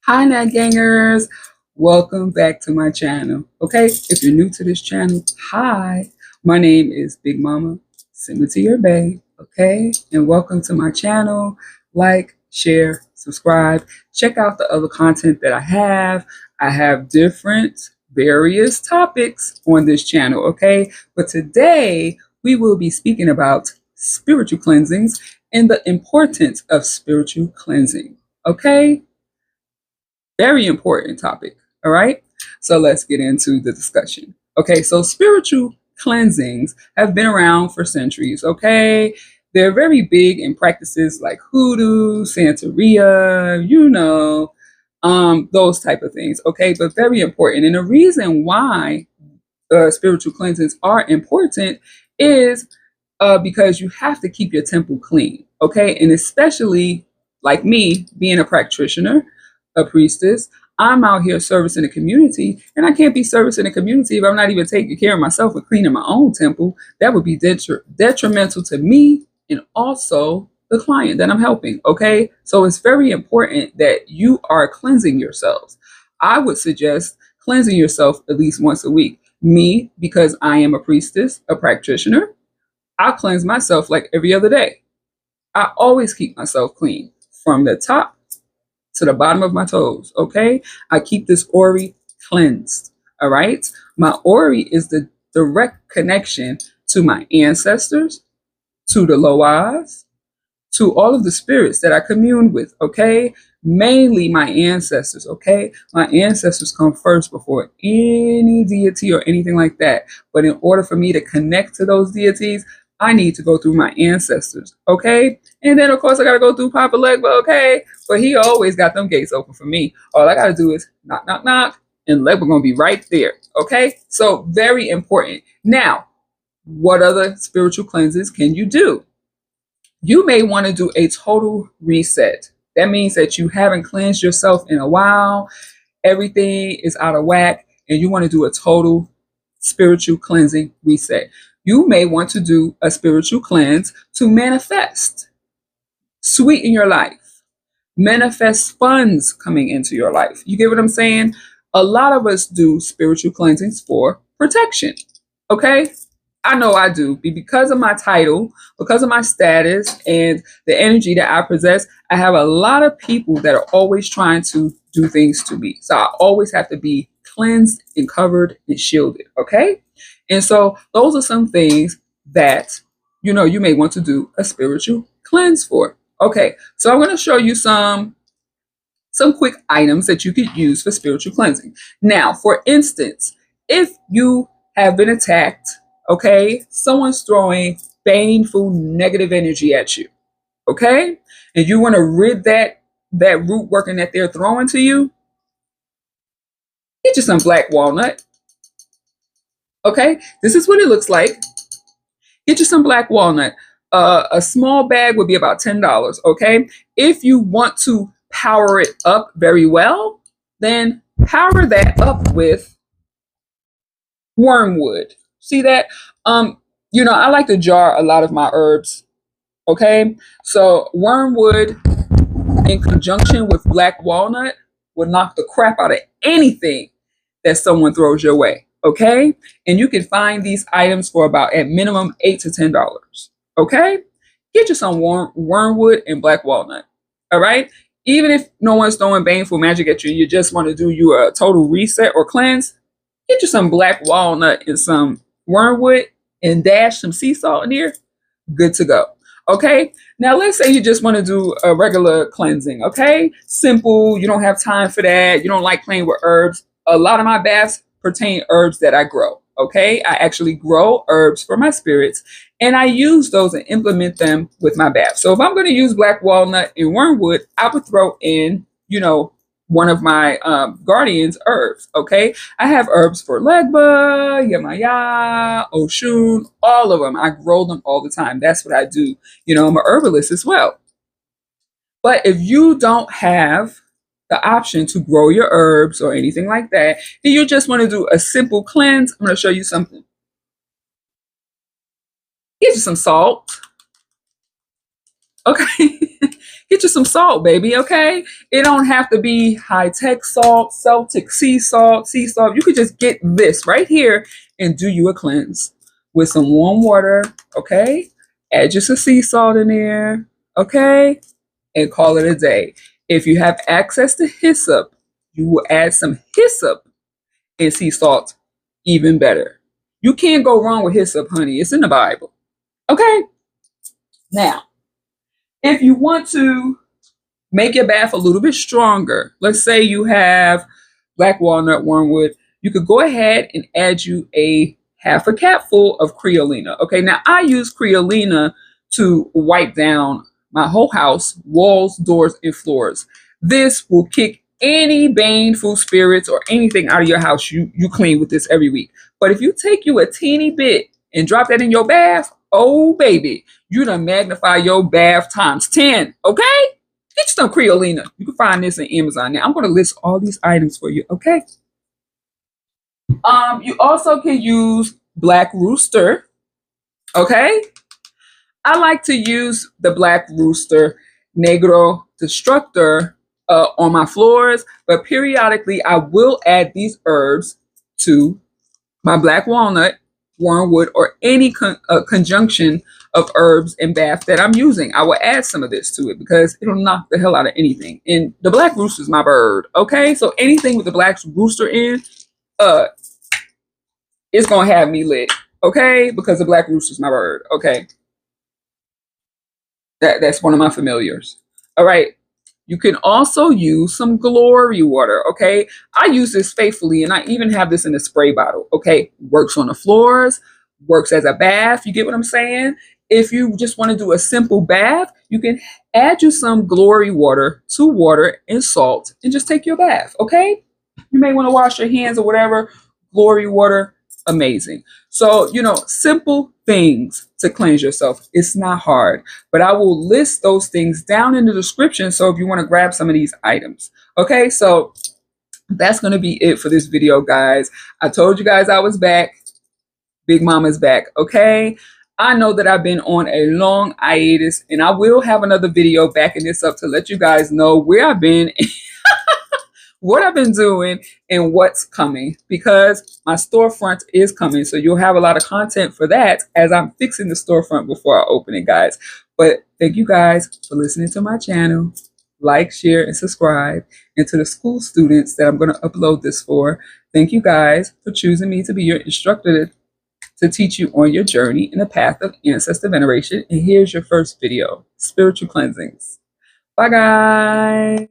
Hi, Night Gangers. Welcome back to my channel. Okay, if you're new to this channel, hi. My name is Big Mama. Send me to your bay. Okay, and welcome to my channel. Like, share, subscribe. Check out the other content that I have. I have different, various topics on this channel. Okay, but today we will be speaking about spiritual cleansings and the importance of spiritual cleansing. Okay. Very important topic. All right. So let's get into the discussion. Okay. So spiritual cleansings have been around for centuries. Okay. They're very big in practices like hoodoo, Santeria, those type of things. Okay. But very important. And the reason why spiritual cleansings are important is because you have to keep your temple clean. Okay. And especially like me being a practitioner, a priestess, I'm out here servicing the community, and I can't be servicing the community if I'm not even taking care of myself and cleaning my own temple. That would be detrimental to me and also the client that I'm helping. Okay. So it's very important that you are cleansing yourselves. I would suggest cleansing yourself at least once a week. Me, because I am a priestess, a practitioner, I cleanse myself like every other day. I always keep myself clean from the top to the bottom of my toes. Okay. I keep this ori cleansed. All right. My ori is the direct connection to my ancestors, to the loas, to all of the spirits that I commune with. Okay. Mainly my ancestors. Okay. My ancestors come first before any deity or anything like that. But in order for me to connect to those deities, I need to go through my ancestors. Okay. And then, of course, I got to go through Papa Legba. Okay. But he always got them gates open for me. All I got to do is knock, knock, knock. And Legba going to be right there. Okay. So very important. Now, what other spiritual cleanses can you do? You may want to do a total reset. That means that you haven't cleansed yourself in a while. Everything is out of whack, and you want to do a total spiritual cleansing reset. You may want to do a spiritual cleanse to manifest, sweeten your life, manifest funds coming into your life. You get what I'm saying? A lot of us do spiritual cleansings for protection. Okay? I know I do. Because of my title, because of my status, and the energy that I possess, I have a lot of people that are always trying to do things to me. So I always have to be cleansed and covered and shielded. Okay. And so those are some things that, you may want to do a spiritual cleanse for. Okay. So I'm going to show you some quick items that you could use for spiritual cleansing. Now, for instance, if you have been attacked, okay, someone's throwing baneful negative energy at you, okay, and you want to rid that root working that they're throwing to you, get you some black walnut. Okay, this is what it looks like. Get you some black walnut. A small bag would be about $10. Okay, if you want to power it up very well, then power that up with wormwood. See that? I like to jar a lot of my herbs. Okay, so wormwood in conjunction with black walnut will knock the crap out of anything that someone throws your way. Okay, and you can find these items for about at minimum $8 to $10. Okay, get you some wormwood and black walnut. All right. Even if no one's throwing baneful magic at you, you just want to do you a total reset or cleanse, get you some black walnut and some wormwood and dash some sea salt in here. Good to go. Okay. Now let's say you just want to do a regular cleansing. Okay. Simple. You don't have time for that. You don't like playing with herbs. A lot of my baths pertain herbs that I grow. Okay. I actually grow herbs for my spirits, and I use those and implement them with my bath. So if I'm going to use black walnut and wormwood, I would throw in, one of my guardians herbs. Okay. I have herbs for Legba, Yamaya, Oshun, all of them. I grow them all the time. That's what I do. I'm a herbalist as well. But if you don't have the option to grow your herbs or anything like that, and you just want to do a simple cleanse, I'm going to show you something. Get you some salt. Okay. Get you you some salt, baby, okay? It don't have to be high-tech salt, Celtic sea salt, sea salt. You could just get this right here and do you a cleanse with some warm water, okay? Add just some sea salt in there, okay? And call it a day. If you have access to hyssop, you will add some hyssop and sea salt, even better. You can't go wrong with hyssop, honey. It's in the Bible, okay? Now, if you want to make your bath a little bit stronger, let's say you have black walnut, wormwood, you could go ahead and add you a half a capful of creolina. Okay, now I use creolina to wipe down my whole house, walls, doors, and floors. This will kick any baneful spirits or anything out of your house. You clean with this every week. But if you take you a teeny bit and drop that in your bath, oh baby, you done magnify your bath times 10, okay? Get you some creolina. You can find this on Amazon. Now I'm going to list all these items for you, okay? You also can use Black Rooster, okay? I like to use the Black Rooster Negro Destructor on my floors, but periodically I will add these herbs to my black walnut, wormwood, or any conjunction of herbs and bath that I'm using. I will add some of this to it because it'll knock the hell out of anything. And the Black Rooster is my bird, okay? So anything with the Black Rooster in, it's gonna have me lit, okay? Because the Black Rooster is my bird, okay? That's one of my familiars. All right. You can also use some glory water, okay? I use this faithfully, and I even have this in a spray bottle, okay? Works on the floors, works as a bath. You get what I'm saying? If you just want to do a simple bath, you can add you some glory water to water and salt and just take your bath, okay? You may want to wash your hands or whatever. Glory water, amazing. So, simple things to cleanse yourself. It's not hard, but I will list those things down in the description. So if you want to grab some of these items, okay? So that's going to be it for this video, guys. I told you guys I was back. Big Mama's back, okay? I know that I've been on a long hiatus, and I will have another video backing this up to let you guys know where I've been, what I've been doing, and what's coming, because my storefront is coming. So you'll have a lot of content for that as I'm fixing the storefront before I open it, guys. But thank you guys for listening to my channel. Like, share, and subscribe. And to the school students that I'm going to upload this for, thank you guys for choosing me to be your instructor to teach you on your journey in the path of ancestor veneration. And here's your first video, spiritual cleansings. Bye, guys.